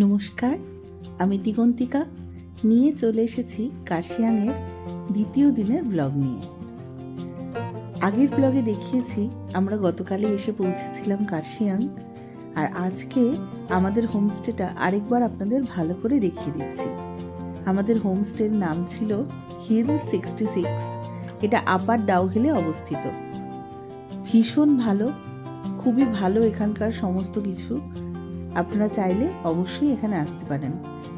নমস্কার, আমি দিগন্তিকা নিয়ে চলে এসেছি কার্শিয়াংয়ের দ্বিতীয় দিনের ব্লগ নিয়ে। আগের ব্লগে দেখিয়েছি আমরা গতকালই এসে পৌঁছেছিলাম কার্শিয়াং, আর আজকে আমাদের হোমস্টেটা আরেকবার আপনাদের ভালো করে দেখিয়ে দিচ্ছি। আমাদের হোমস্টের নাম ছিল হিল 66। এটা আপার ডাউহিলে অবস্থিত। ভীষণ ভালো, খুবই ভালো এখানকার সমস্ত কিছু। আপনারা চাইলে অবশ্যই এখানে আসতে পারেন,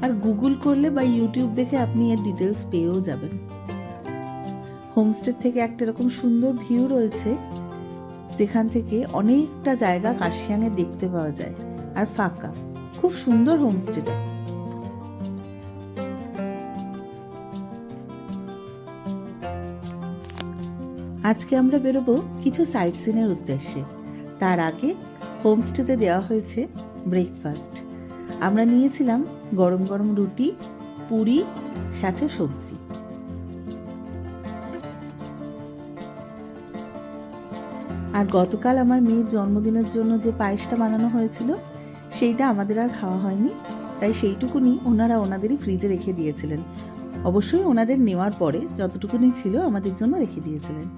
আর গুগল করলে বা ইউটিউব দেখে আপনি এর ডিটেলস পেয়েও যাবেন। হোমস্টে থেকে একটা এরকম সুন্দর ভিউ রয়েছে, যেখান থেকে অনেকটা জায়গা কার্শিয়াংয়ে দেখতে পাওয়া যায়, আর ফাঁকা। খুব সুন্দর হোমস্টেটা। আজকে আমরা বেরোবো কিছু সাইট সিনের উদ্দেশ্যে। তার আগে হোমস্টেতে দেওয়া হয়েছে ব্রেকফাস্ট। আমরা নিয়েছিলাম গরম গরম রুটি, পুরি, সাথে সবজি। আর গতকাল আমার মেয়ের জন্মদিনের জন্য যে পায়েসটা বানানো হয়েছিল সেইটা আমাদের আর খাওয়া হয়নি, তাই সেইটুকুনি ওনারা ওনাদেরই ফ্রিজে রেখে দিয়েছিলেন। অবশ্যই ওনাদের নেওয়ার পরে যতটুকুনি ছিল আমাদের জন্য রেখে দিয়েছিলেন।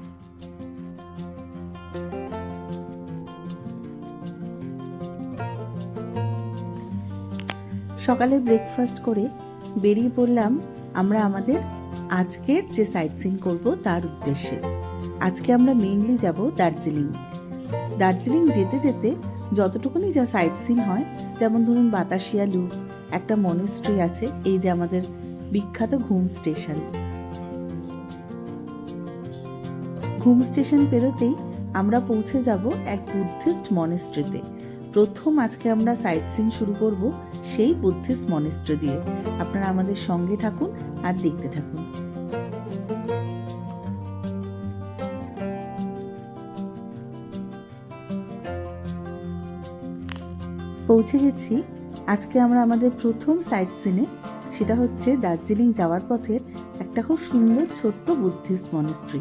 সকালে ব্রেকফাস্ট করে বেরিয়ে পড়লাম আমরা আমাদের আজকের যে সাইট সিন করব তার উদ্দেশ্যে। আজকে আমরা মেইনলি যাব দার্জিলিং। দার্জিলিং যেতে যেতে যতটুকুনি যা সাইট সিন হয়, যেমন ধরুন বাতাসিয়া লুপ, একটা মনেস্ট্রি আছে, এই যে আমাদের বিখ্যাত ঘুম স্টেশন। ঘুম স্টেশন পেরোতেই আমরা পৌঁছে যাব এক বুদ্ধিস্ট মনেস্ট্রিতে। প্রথম আজকে আমরা সাইট সিন শুরু করব সেই বুদ্ধিস্ট মনেস্ট্রি দিয়ে। আপনারা আমাদের সঙ্গে থাকুন আর দেখতে থাকুন। পৌঁছে গেছি আজকে আমরা আমাদের প্রথম সাইট সিনে। সেটা হচ্ছে দার্জিলিং যাওয়ার পথের একটা খুব সুন্দর ছোট্ট বুদ্ধিস্ট মনেস্ট্রি।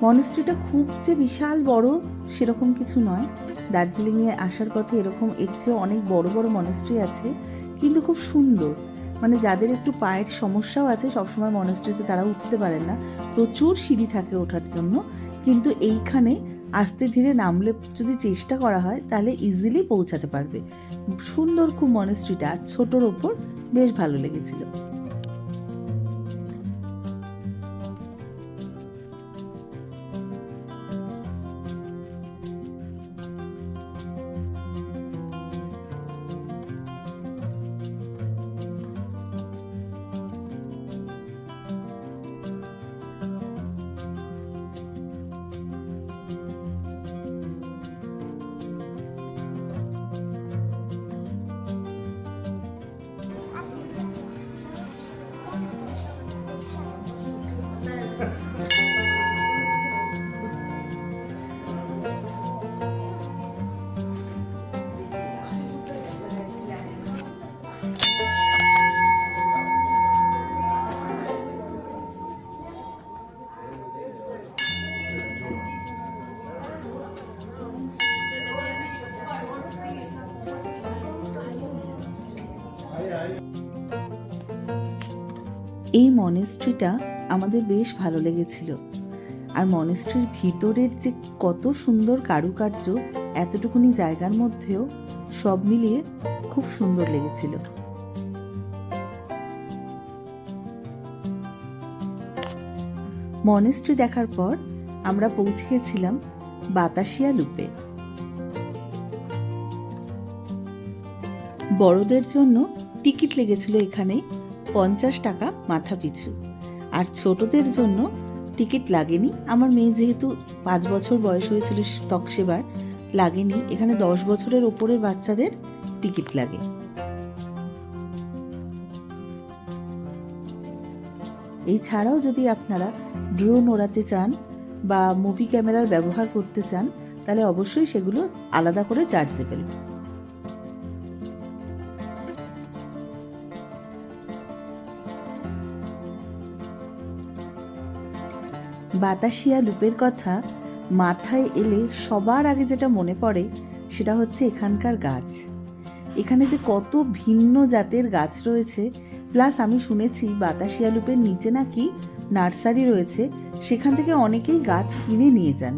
মনেস্ট্রিটা খুব যে বিশাল বড় সেরকম কিছু নয়। দার্জিলিংয়ে আসার পথে এরকম এর চেয়ে অনেক বড় বড় মনেস্ট্রি আছে, কিন্তু খুব সুন্দর। মানে যাদের একটু পায়ের সমস্যাও আছে, সবসময় মনেস্ট্রিতে তারা উঠতে পারেন না, প্রচুর সিঁড়ি থাকে ওঠার জন্য, কিন্তু এইখানে আস্তে ধীরে নামলে যদি চেষ্টা করা হয় তাহলে ইজিলি পৌঁছাতে পারবে। সুন্দর খুব মনেস্ট্রিটা, ছোটোর ওপর বেশ ভালো লেগেছিল। এই মনেস্ট্রিটা আমাদের বেশ ভালো লেগেছিল, আর মনেস্ট্রির ভিতরের যে কত সুন্দর কারুকার্য এতটুকুনি জায়গার মধ্যেও সব মিলিয়ে খুব সুন্দর লেগেছিল। মনেস্ট্রি দেখার পর আমরা পৌঁছে গেছিলাম বাতাসিয়া লুপে। বড়দের জন্য টিকিট লেগেছিল এখানে 50 টাকা মাথা পিছু, আর ছোটদের জন্য টিকিট লাগেনি। আমার মেয়ে যেহেতু 5 বছর বয়স হয়েছিল তকসেবার, লাগেনি। এখানে 10 বছরের ওপরের বাচ্চাদের টিকিট লাগে। এছাড়াও যদি আপনারা ড্রোন ওড়াতে চান বা মুভি ক্যামেরার ব্যবহার করতে চান, তাহলে অবশ্যই সেগুলো আলাদা করে চার্জেবল। বাতাসিয়া লুপের কথা মাথায় এলে সবার আগে যেটা মনে পড়ে সেটা হচ্ছে এখানকার গাছ। এখানে যে কত ভিন্ন জাতের গাছ রয়েছে, প্লাস আমি শুনেছি বাতাসিয়া লুপের নিচে নাকি নার্সারি রয়েছে, সেখান থেকে অনেকেই গাছ কিনে নিয়ে যান।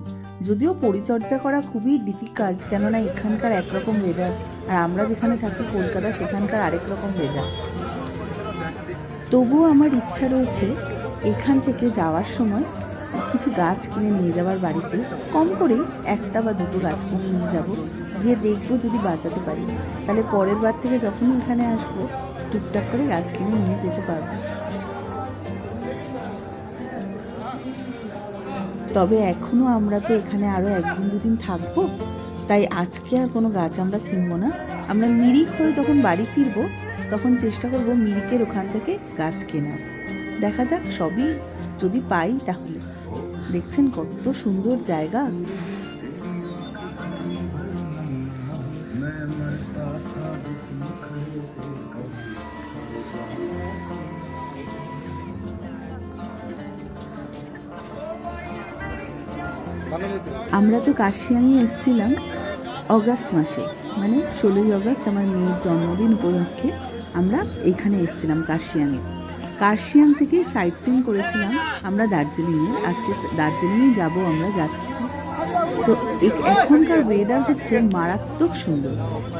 যদিও পরিচর্যা করা খুবই ডিফিকাল্ট, কেননা এখানকার একরকম ওয়েদার আর আমরা যেখানে থাকি কলকাতা সেখানকার আরেক রকম ওয়েদার। তবুও আমার ইচ্ছা রয়েছে এখান থেকে যাওয়ার সময় কিছু গাছ কিনে নিয়ে যাওয়ার বাড়িতে, কম করেই 1 বা 2 গাছ কিনে নিয়ে যাব, গিয়ে দেখবো যদি বাঁচাতে পারি, তাহলে পরের বার থেকে যখনই এখানে আসবো টুকটাক করে গাছ কিনে নিয়ে যেতে পারবো। তবে এখনও আমরা তো এখানে আরও 1-2 দিন থাকবো, তাই আজকে আর কোনো গাছ আমরা কিনবো না। আমরা মিরিক হয়ে যখন বাড়ি ফিরবো তখন চেষ্টা করবো মিরিকের ওখান থেকে গাছ কেনার। দেখা যাক, সবই যদি পাই তাহলে। দেখছেন কত সুন্দর জায়গা। আমরা তো কার্শিয়াংয়ে এসেছিলাম অগাস্ট মাসে, মানে 16ই অগাস্ট আমার মেয়ের জন্মদিন উপলক্ষে আমরা এখানে এসেছিলাম কার্শিয়াংয়ে। কার্শিয়াং থেকে সাইট সিইং করেছিলাম আমরা দার্জিলিংয়ে। আজকে দার্জিলিংয়ে যাব, আমরা যাচ্ছি। তো এখনকার ওয়েদার হচ্ছে মারাত্মক সুন্দর।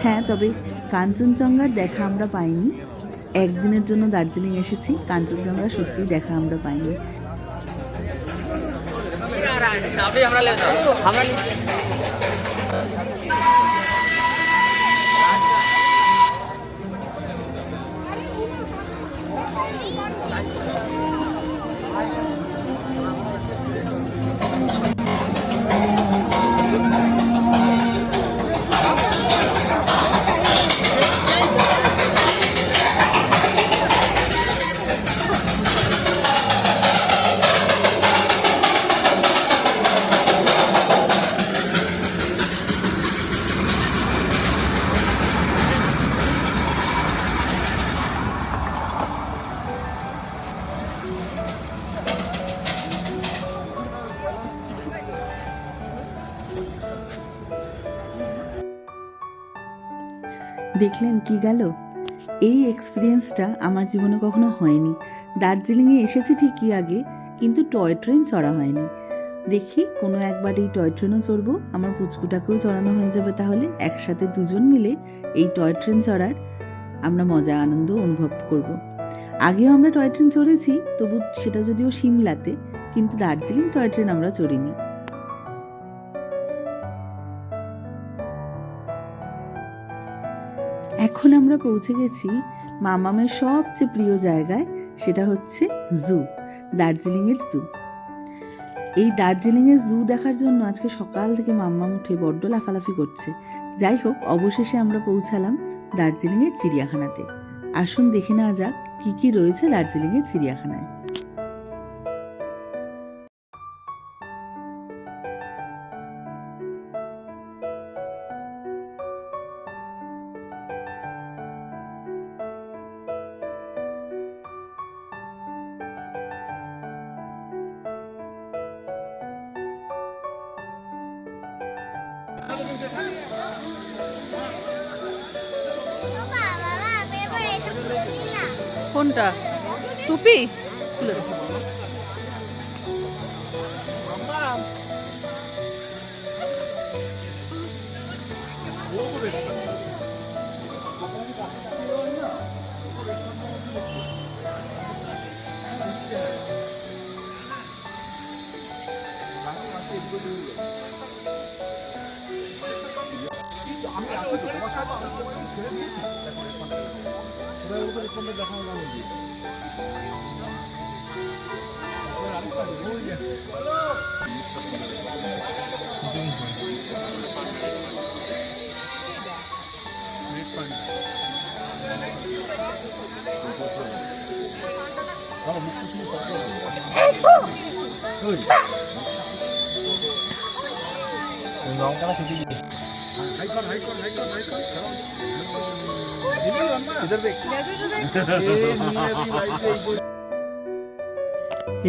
হ্যাঁ, তবে কাঞ্চনজঙ্ঘার দেখা আমরা পাইনি। একদিনের জন্য দার্জিলিং এসেছি, কাঞ্চনজঙ্ঘা সত্যিই দেখা আমরা পাইনি। দেখলেন কি গেল? এই এক্সপিরিয়েন্সটা আমার জীবনে কখনো হয়নি। দার্জিলিংয়ে এসেছি ঠিকই আগে, কিন্তু টয় ট্রেন চড়া হয়নি। দেখি কোনো একবার এই টয় ট্রেনও চড়বো, আমার পুচকুটাকেও চড়ানো হয়ে যাবে, তাহলে একসাথে দুজন মিলে এই টয় ট্রেন চড়ার আমরা মজা আনন্দ অনুভব করব। আগেও আমরা টয় ট্রেন চড়েছি, তবু সেটা যদিও সিমলাতে, কিন্তু দার্জিলিং টয় ট্রেন আমরা চড়িনি। এখন আমরা পৌঁছে গেছি মামামের সবচেয়ে প্রিয় জায়গায়, সেটা হচ্ছে জু, দার্জিলিংয়ের জু। এই দার্জিলিংয়ের জু দেখার জন্য আজকে সকাল থেকে মাম্মাম উঠে বড্ড লাফালাফি করছে। যাই হোক, অবশেষে আমরা পৌঁছালাম দার্জিলিংয়ের চিড়িয়াখানাতে। আসুন দেখে নেওয়া যাক কি কি রয়েছে দার্জিলিংয়ের চিড়িয়াখানায়। কোনটা? টুপি খুলে দাও।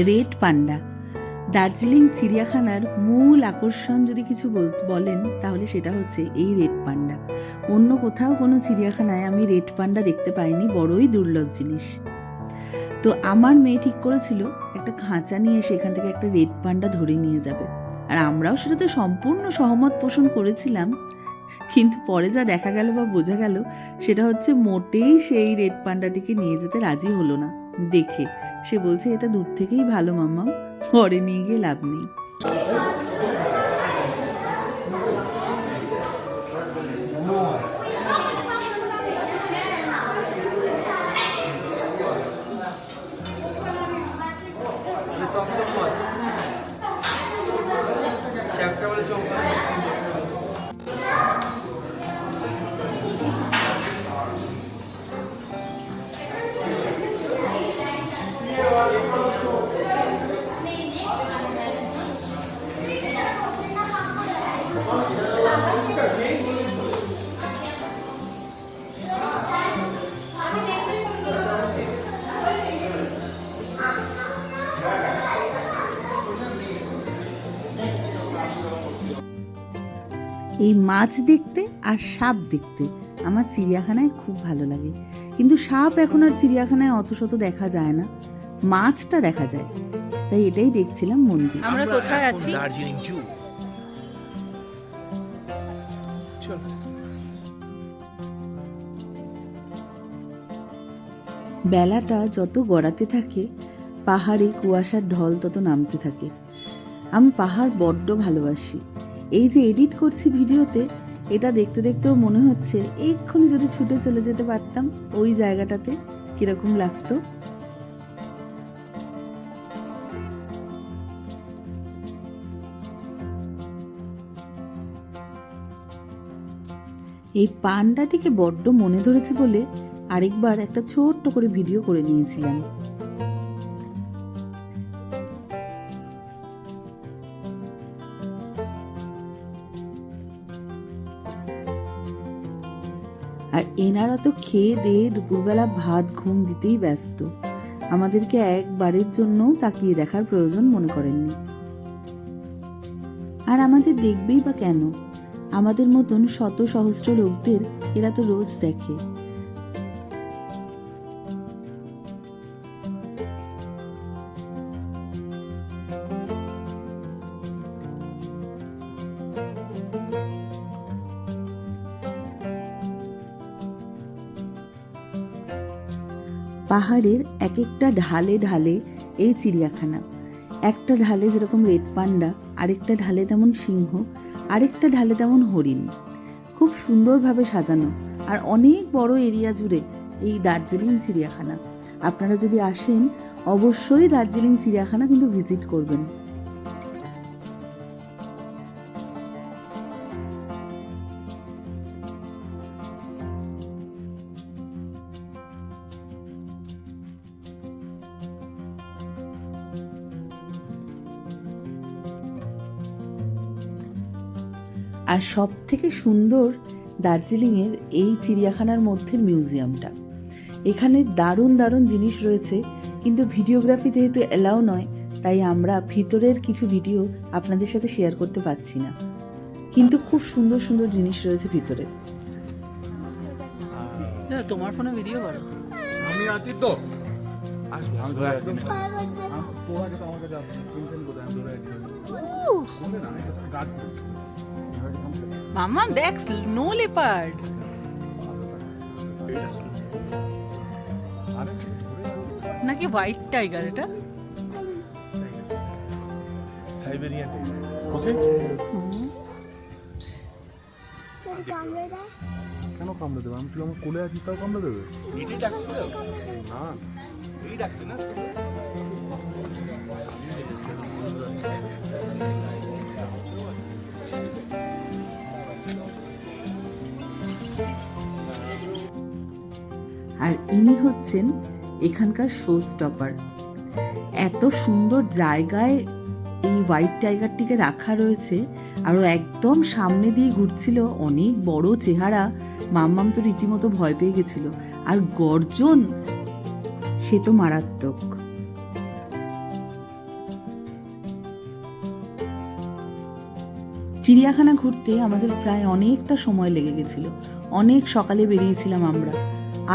রেড পান্ডা, দার্জিলিং চিড়িয়াখানার মূল আকর্ষণ যদি কিছু বলেন তাহলে সেটা হচ্ছে এই রেড পান্ডা। অন্য কোথাও কোনো চিড়িয়াখানায় আমি রেড পান্ডা দেখতে পাইনি, বড়ই দুর্লভ জিনিস। তো আমার মেয়ে ঠিক করেছিল একটা খাঁচা নিয়ে সেখান থেকে একটা রেড পান্ডা ধরে নিয়ে যাবে, আর আমরাও সেটাতে সম্পূর্ণ সহমত পোষণ করেছিলাম। কিন্তু পরে যা দেখা গেল বা বোঝা গেল সেটা হচ্ছে মোটেই সেই রেড পান্ডাটিকে নিয়ে যেতে রাজি হলো না। দেখে সে বলছে এটা দূর থেকেই ভালো মাম্মাম, ঘরে নিয়ে গিয়ে লাভ নেই। এই মাছ দেখতে আর সাপ দেখতে আমার চিড়িয়াখানায় খুব ভালো লাগে, কিন্তু সাপ এখন আর চিড়িয়াখানায় অত শত দেখা যায় না, মাছটা দেখা যায়। তাই এটাই দেখছিলাম মন দিয়ে। আমরা কোথায় আছি? দার্জিলিং জু। বেলাটা যত গড়াতে থাকে পাহাড়ে কুয়াশার ঢল তত নামতে থাকে। আমি পাহাড় বড্ড ভালোবাসি। এই যে এডিট করছি ভিডিওতে, এটা দেখতে দেখতেও মনে হচ্ছে এক্ষুনি যদি ছুটে চলে যেতে পারতাম ওই জায়গাটাতে, কিরকম লাগতো। এই পান্ডাটিকে বড্ড মনে ধরেছে বলে আরেকবার একটা ছোট্ট করে ভিডিও করে নিয়েছিলাম। আর এনারা তো খেয়ে দিয়ে দুপুরবেলা ভাত ঘুম দিতেই ব্যস্ত, আমাদেরকে একবারের জন্য তাকিয়ে দেখার প্রয়োজন মনে করেননি। আর আমাদের দেখবেই বা কেন, আমাদের মতন শত সহস্র লোকদের এরা তো রোজ দেখে। পাহাড়ের এক একটা ঢালে ঢালে এই চিড়িয়াখানা। একটা ঢালে যেরকম রেড পান্ডা, আরেকটা ঢালে তেমন সিংহ, আরেকটা ঢালে তেমন হরিণ। খুব সুন্দরভাবে সাজানো আর অনেক বড় এরিয়া জুড়ে এই দার্জিলিং চিড়িয়াখানা। আপনারা যদি আসেন অবশ্যই দার্জিলিং চিড়িয়াখানা কিন্তু ভিজিট করবেন। আর সব থেকে সুন্দর দার্জিলিংয়ের এই চিড়িয়াখানার মধ্যে মিউজিয়ামটা। এখানে দারুণ দারুণ জিনিস রয়েছে, কিন্তু ভিডিওগ্রাফি যেহেতু এলাও নয় তাই আমরা ভিতরের কিছু ভিডিও আপনাদের সাথে শেয়ার করতে পারছি না, কিন্তু খুব সুন্দর সুন্দর জিনিস রয়েছে ভিতরে। তোমার ফোনে ভিডিও করো। আমি আছি তো, আসবো আমি ধরে একদম তোমাকে তো আমার কাছে আসবে টেনশন করে আমি ধরে আছি বলে না এটা গাছ মাম্মা দেখ, নো লেপার্ড। নাকি হোয়াইট টাইগার? এটা সাইবেরিয়ান টাইগার। ওকে কেন কামড়ে দেবে? আমি তুই আমার কোলে আছি তাও কামড়ে দেবে? এটাই ডাকছিল না, এই ডাকছে না। আর ইনি হচ্ছেন এখানকার শো স্টপার। এত সুন্দর জায়গায় এই হোয়াইট টাইগারটিকে রাখা রয়েছে, আরও একদম সামনে দিয়ে ঘুরছিল, অনেক বড় চেহারা। মাম্মাম তো রীতিমতো ভয় পেয়ে গেছিল, আর গর্জন সে তো মারাত্মক। চিড়িয়াখানা ঘুরতে আমাদের প্রায় অনেকটা সময় লেগে গেছিল। অনেক সকালে বেরিয়েছিলাম আমরা,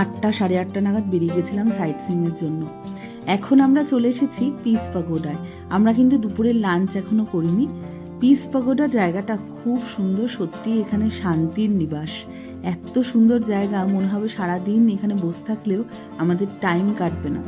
8টা 8:30 নাগাদ বেরিয়ে গেছিলাম সাইট সিইংয়ের জন্য। এখন আমরা চলে এসেছি পিস পাগোডায়। আমরা কিন্তু দুপুরের লাঞ্চ এখনো করিনি। পিস পাগোডা জায়গাটা খুব সুন্দর, সত্যি এখানে শান্তির নিবাস। এত সুন্দর জায়গা, মনে হবে সারাদিন এখানে বসে থাকলেও আমাদের টাইম কাটবে না।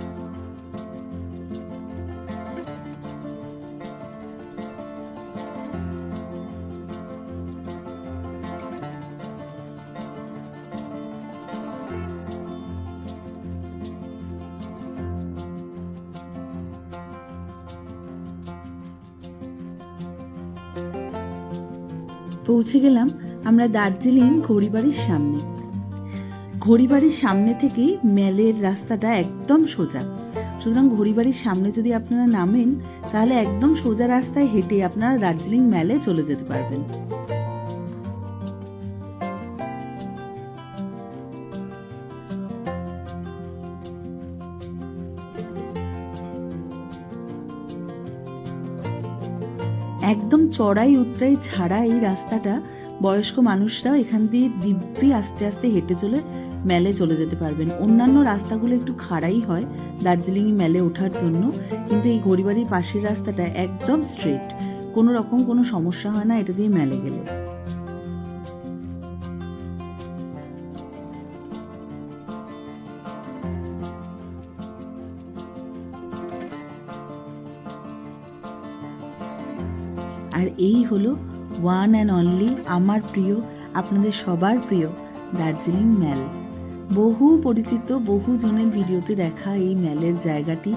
পৌঁছে গেলাম আমরা দার্জিলিং ঘড়িবাড়ির সামনে। ঘড়িবাড়ির সামনে থেকেই মেলের রাস্তাটা একদম সোজা। সুতরাং ঘড়িবাড়ির সামনে যদি আপনারা নামেন তাহলে একদম সোজা রাস্তায় হেঁটে আপনারা দার্জিলিং মেলে চলে যেতে পারবেন। একদম চড়াই উতরাই ছাড়া এই রাস্তাটা, বয়স্ক মানুষরাও এখান দিয়ে দিব্যি আস্তে আস্তে হেঁটে চলে মেলে চলে যেতে পারবেন। অন্যান্য রাস্তাগুলো একটু খাড়াই হয় দার্জিলিং মেলে ওঠার জন্য, কিন্তু এই ঘড়িবাড়ির পাশের রাস্তাটা একদম স্ট্রেট, কোনো রকম কোনো সমস্যা হয় না এটা দিয়ে মেলে গেলে। আর এই হলো ওয়ান অ্যান্ড অনলি আমার প্রিয়, আপনাদের সবার প্রিয় দার্জিলিং মেল। বহু পরিচিত, বহু জনের ভিডিওতে দেখা এই মেলের জায়গাটি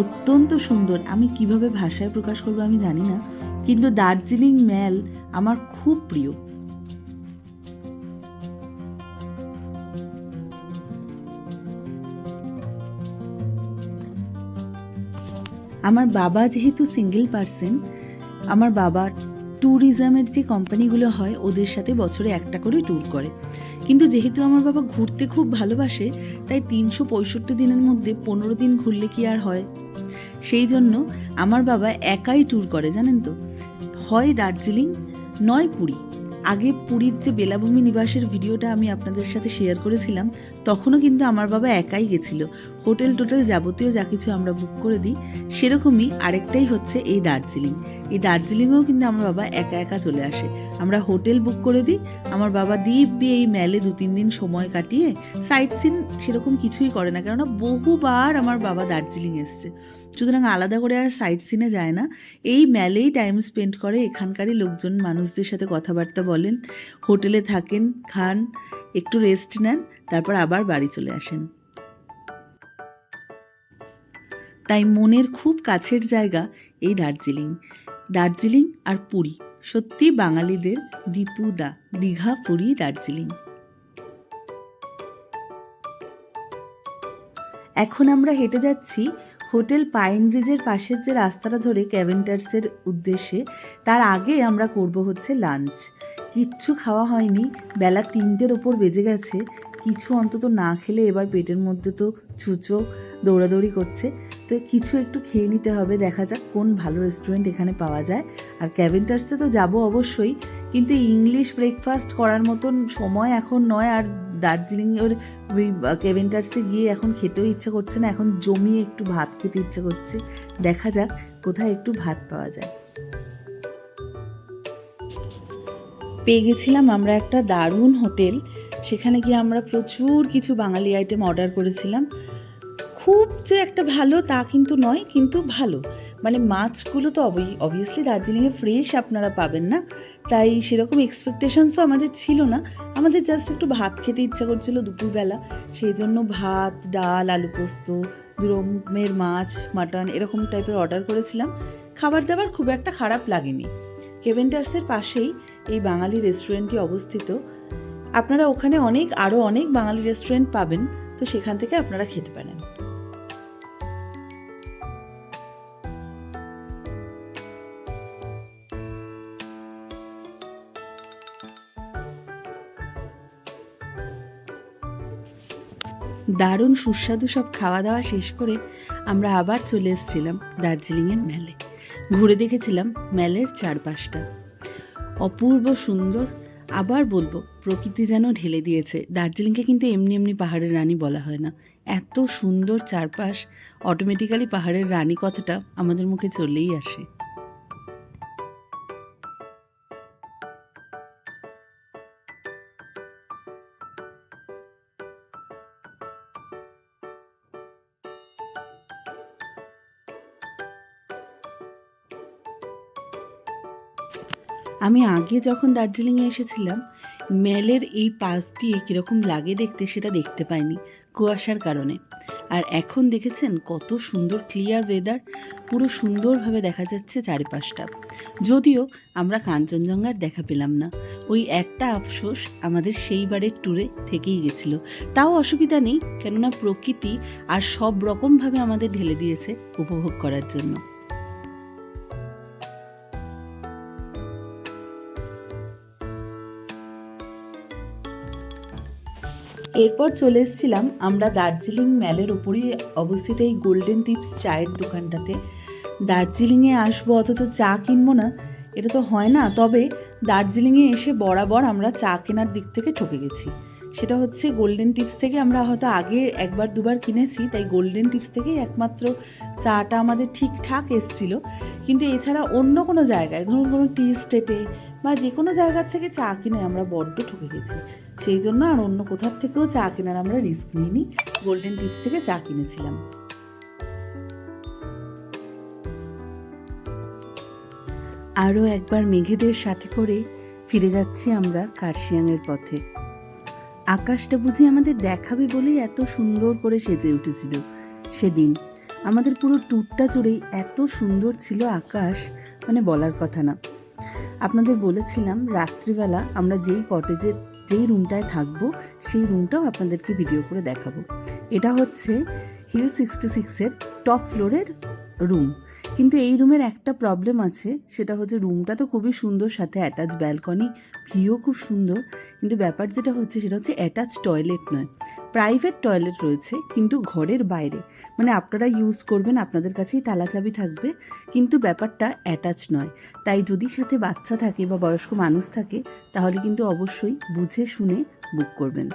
অত্যন্ত সুন্দর। আমি কিভাবে ভাষায় প্রকাশ করবো আমি জানি না, কিন্তু দার্জিলিং মেল আমার খুব প্রিয়। আমার বাবা যেহেতু সিঙ্গেল পার্সন, আমার বাবার ট্যুরিজমের যে কোম্পানিগুলো হয় ওদের সাথে বছরে একটা করে ট্যুর করে। কিন্তু যেহেতু আমার বাবা ঘুরতে খুব ভালোবাসে, তাই 365 দিনের মধ্যে 15 দিন ঘুরলে কি আর হয়? সেই জন্য আমার বাবা একাই ট্যুর করে, জানেন তো। হয় দার্জিলিং, নয় পুরী। আগে পুরীর যে বেলাভূমি নিবাসের ভিডিওটা আমি আপনাদের সাথে শেয়ার করেছিলাম, তখনও কিন্তু আমার বাবা একাই গেছিল। হোটেল টোটেল যাবতীয় যা কিছু আমরা বুক করে দিই, সেরকমই আরেকটাই হচ্ছে এই দার্জিলিং। এই দার্জিলিংয়েও কিন্তু আমার বাবা একা একা চলে আসে। আমরা হোটেল বুক করে দিই, আমার বাবা দিব্যি এই মেলে 2-3 দিন সময় কাটিয়ে সাইট সিন সেরকম কিছুই করে না, কেননা বহুবার আমার বাবা দার্জিলিং এসছে। সুতরাং আলাদা করে আর সাইট সিনে যায় না, এই মেলেই টাইম স্পেন্ড করে। এখানকারই লোকজন মানুষদের সাথে কথাবার্তা বলেন, হোটেলে থাকেন, খান, একটু রেস্ট নেন, তারপর আবার বাড়ি চলে আসেন। তাই মনের খুব কাছের জায়গা এই দার্জিলিং। দার্জিলিং আর পুরী সত্যি বাঙালিদের দীপুদা। দীঘা, পুরী, দার্জিলিং। এখন আমরা হেঁটে যাচ্ছি হোটেল পাইন ব্রিজের পাশের যে রাস্তাটা ধরে ক্যাভেন্টার্সের উদ্দেশ্যে। তার আগে আমরা করব হচ্ছে লাঞ্চ। কিচ্ছু খাওয়া হয়নি, বেলা 3টের ওপর বেজে গেছে। কিছু অন্তত না খেলে এবার পেটের মধ্যে তো ছুঁচো দৌড়াদৌড়ি করছে, তো কিছু একটু খেয়ে নিতে হবে। দেখা যাক কোন ভালো রেস্টুরেন্ট এখানে পাওয়া যায়। আর ক্যাভেন্টার্সে তো যাব অবশ্যই, কিন্তু ইংলিশ ব্রেকফাস্ট করার মতন সময় এখন নয়। আর দার্জিলিংয়ের ওই ক্যাভেন্টার্সে গিয়ে এখন খেতেও ইচ্ছা করছে না, এখন জমিয়ে একটু ভাত খেতে ইচ্ছা করছে। দেখা যাক কোথায় একটু ভাত পাওয়া যায়। পেয়ে গেছিলাম আমরা একটা দারুণ হোটেল। সেখানে গিয়ে আমরা প্রচুর কিছু বাঙালি আইটেম অর্ডার করেছিলাম। খুব যে একটা ভালো তা কিন্তু নয়, কিন্তু ভালো। মানে মাছগুলো তো অবভিয়াসলি দার্জিলিংয়ে ফ্রেশ আপনারা পাবেন না, তাই সেরকম এক্সপেকটেশনসও আমাদের ছিল না। আমাদের জাস্ট একটু ভাত খেতে ইচ্ছা করছিল দুপুরবেলা, সেই জন্য ভাত, ডাল, আলু পোস্ত, 2 রকমের মাছ, মাটন এরকম টাইপের অর্ডার করেছিলাম। খাবার দাবার খুব একটা খারাপ লাগেনি। ক্যাভেন্টার্সের পাশেই এই বাঙালি রেস্টুরেন্টটি অবস্থিত। আপনারা ওখানে আরও অনেক বাঙালি রেস্টুরেন্ট পাবেন, তো সেখান থেকে আপনারা খেতে পারেন। দারুণ সুস্বাদু সব খাওয়া দাওয়া শেষ করে আমরা আবার চলে এসেছিলাম দার্জিলিংয়ের মেলে। ঘুরে দেখেছিলাম মেলের চারপাশটা। অপূর্ব সুন্দর। আবার বলবো, প্রকৃতি যেন ঢেলে দিয়েছে। দার্জিলিংকে কিন্তু এমনি এমনি পাহাড়ের রানী বলা হয় না। এত সুন্দর চারপাশ, অটোমেটিক্যালি পাহাড়ের রানী কথাটা আমাদের মুখে চলেই আসে। আমি আগে যখন দার্জিলিংয়ে এসেছিলাম, মেলের এই পাশ দিয়ে কীরকম লাগে দেখতে সেটা দেখতে পাইনি কুয়াশার কারণে। আর এখন দেখেছেন কত সুন্দর ক্লিয়ার ওয়েদার, পুরো সুন্দরভাবে দেখা যাচ্ছে চারিপাশটা। যদিও আমরা কাঞ্চনজঙ্ঘার দেখা পেলাম না, ওই একটা আফসোস আমাদের সেইবারের ট্যুরে থেকেই গেছিল। তাও অসুবিধা নেই, কেননা প্রকৃতি আর সব রকমভাবে আমাদের ঢেলে দিয়েছে উপভোগ করার জন্য। এরপর চলে এসেছিলাম আমরা দার্জিলিং ম্যালের ওপরই অবস্থিত এই গোল্ডেন টিপস চায়ের দোকানটাতে। দার্জিলিংয়ে আসবো অথচ চা কিনবো না, এটা তো হয় না। তবে দার্জিলিংয়ে এসে বরাবর আমরা চা কেনার দিক থেকে ঠকে গেছি। সেটা হচ্ছে গোল্ডেন টিপস থেকে আমরা হয়তো আগে একবার দুবার কিনেছি, তাই গোল্ডেন টিপস থেকেই একমাত্র চাটা আমাদের ঠিকঠাক এসছিল। কিন্তু এছাড়া অন্য কোনো জায়গায়, ধরুন কোনো টি স্টেটে বা যে কোনো জায়গার থেকে চা কিনে আমরা বড্ড ঠকে গেছি। সেই জন্য আর অন্য কোথার থেকেও চা কেনার আমরা রিস্ক নিইনি, গোল্ডেন টিপস থেকে চা কিনেছিলাম। আরও একবার মেঘেদের সাথে করে ফিরে যাচ্ছি আমরা কার্শিয়াংয়ের পথে। আকাশটা বুঝি আমাদের দেখাবে বলেই এত সুন্দর করে সেজে উঠেছিল সেদিন। আমাদের পুরো ট্যুরটা জুড়েই এত সুন্দর ছিল আকাশ, মানে বলার কথা না। আপনাদের বলেছিলাম রাত্রিবেলা আমরা যেই রুমটায় থাকবো সেই রুমটাও আপনাদেরকে ভিডিও করে দেখাবো। এটা হচ্ছে হিল 66-এর টপ ফ্লোরের রুম। কিন্তু এই রুমের একটা প্রবলেম আছে, সেটা হচ্ছে রুমটা তো খুবই সুন্দর, সাথে অ্যাটাচ ব্যালকনি, ভিউও খুব সুন্দর। কিন্তু ব্যাপার যেটা হচ্ছে সেটা হচ্ছে অ্যাটাচ টয়লেট নয়, প্রাইভেট টয়লেট রয়েছে কিন্তু ঘরের বাইরে। মানে আপনারা ইউজ করবেন, আপনাদের কাছেই তালা চাবি থাকবে, কিন্তু ব্যাপারটা অ্যাটাচ নয়। তাই যদি সাথে বাচ্চা থাকে বা বয়স্ক মানুষ থাকে তাহলে কিন্তু অবশ্যই বুঝে শুনে বুক করবেন।